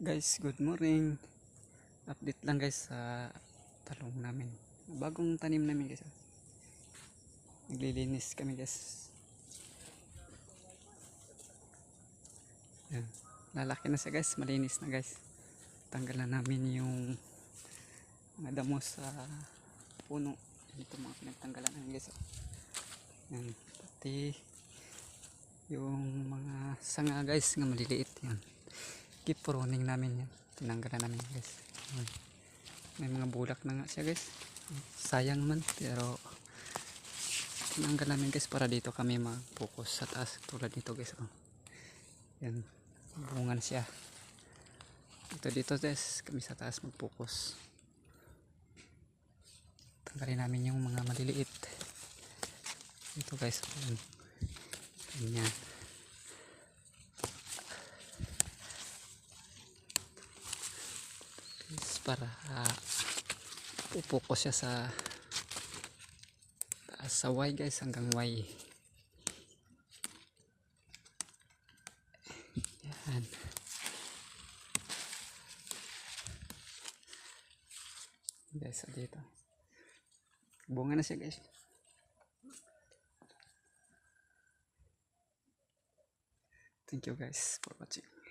Guys, good morning. Update lang guys sa talong namin. Bagong tanim namin guys. Naglilinis kami guys. Yan. Lalaki na siya guys, malinis na guys. Tanggalan namin yung mga damo sa puno. Ito mga pinagtanggalan namin guys. Yan. Pati yung mga sanga guys nga maliliit yan. Keep pruning namin yan. Tinanggalan namin guys. Yan. May mga bulak na nga siya guys. Sayang man pero tinanggal namin guys para dito kami mag-focus sa taas tulad nito guys. Yan. Bungan siya. Dito guys kami sa taas mag-focus. Tanggalin namin yung mga maliliit. Ito guys. Ganyan. Para pupokus siya sa taas sa Y guys hanggang Y. Yan. Guys, dito. Bunga na siya guys. Thank you guys for watching.